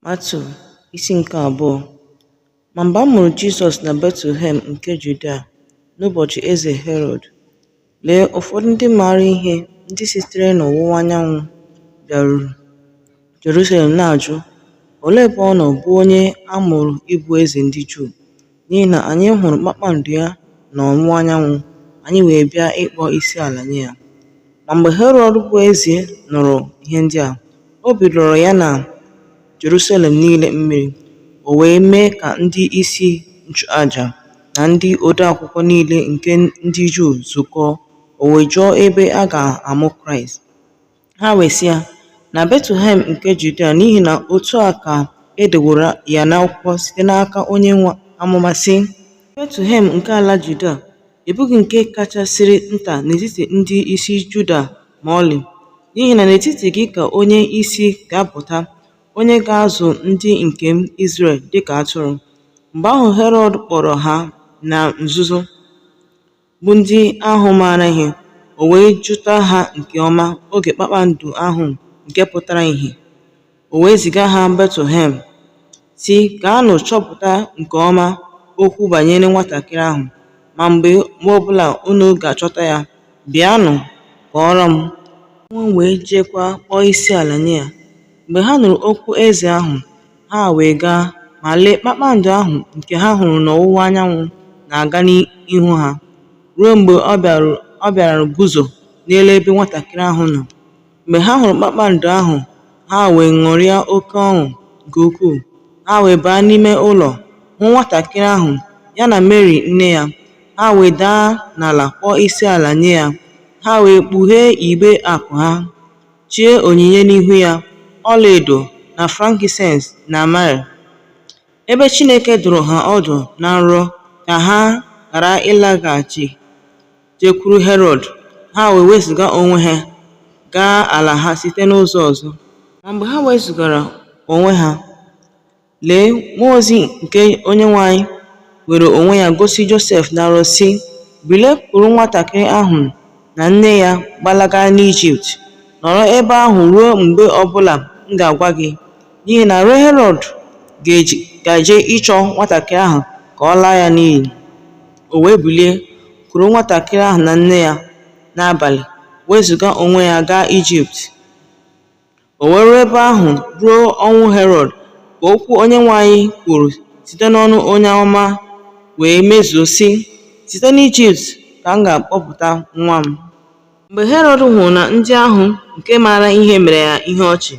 Matiu isi nke abụọ. Ma mgbe a mụrụ Jizọs na Betlehem nke Judea n'ụbọchị eze Herọd, lee, ụfọdụ ndị maara ihe ndị sitere n'ọwụwa anyanwụ bịaruru Jerusalem na-ajụ, olee ebe ọ nọ bụ onye a mụrụ ịbụ eze ndị Juu? N'ihi na anyị hụrụ kpakpando ya n'ọwụwa anyanwụ, anyị wee bịa ịkpọ isi ala nye ya. Ma mgbe Herọd bụ eze nụrụ ihe ndị a, obi rọrọ ya na Jerusalem niile mmiri. O wee mee ka ndị isi nchụaja na ndị odeakwụkwọ niile nke ndị Juu zukọọ. O wee jụọ ebe a ga-amụ Kraịst. Ha wee sị ya, na Betlehem nke Judea, n'ihi na otu a ka e deworo ya n'akwụkwọ site n'aka onye amụma sị, Betlehem nke ala Judea, ị bụghị nke kachasịrị nta n'etiti ndị isi Juda ma ọlị, n'ihi na n'etiti gị ka onye isi ga-apụta, onye ga-azụ ndị nke m Izrel dịka atụrụ. Mgbe ahụ Herọd kpọrọ ha na nzuzo, bụ ndị ahụ maara ihe, o wee jụta ha nke ọma oge kpakpando ahụ nke pụtara ìhè. O wee ziga ha Betlehem, sị, gaanụ chọpụta nke ọma okwu banyere nwatakịrị ahụ, ma mgbe ọbụla unu ga-achọta ya, bịanụ kọọrọ m. Nwa wee jekwa kpọọ isi ala nye ya. Mgbe ha nụrụ okwu eze ahụ, ha wee gaa, ma lee, kpakpando ahụ nke ha hụrụ n'ọwụwa anyanwụ na-aga n'ihu ha, ruo mgbe ọ bịara guzo n'elu ebe nwatakịrị ahụ nọ. Mgbe ha hụrụ kpakpando ahụ, ha wee ṅụrịa oke ọṅụ nke ukwuu. Ha wee baa n'ime ụlọ, hụ nwatakịrị ahụ ya na Mary nne ya. Ha wee daa n'ala kpọọ isi ala nye ya. Ha wee kpughee igbe akụ ha, chie onyinye n'ihu ya, ọlaedo na frankincense na myrrh. Ebe Chineke dụrụ ha ọdụ na nrọ ka ha ghara ịlaghachi jekwuru Herọd, ha wee wezụga onwe ha gaa ala ha site n'ụzọ ọzọ. Ma mgbe ha wezụgara onwe ha, lee, mmụọ ozi nke Onyenwe anyị were onwe ya gosi Josef na nrọ sị, bilie, kuru nwatakịrị ahụ na nne ya gbalaga n'Ijipt, nọrọ ebe ahụ ruo mgbe ọbụla m ga-agwa gị, n'ihi na Herọd ga-eje ịchọ nwatakịrị ahụ ka ọ laa ya n'iyi. O wee bilie, kuru nwatakịrị ahụ na nne ya n'abalị, wezụga onwe ya gaa Ijipt. O wee ruo ebe ahụ ruo ọnwụ Herọd, ka okwu Onyenwe anyị kwuru site n'ọnụ onye amụma wee mezuo sị, site n'Ijipt ka m ga-akpọpụta nwa m. Mgbe Herọd hụrụ na ndị ahụ nke maara ihe mere ya ihe ọchị,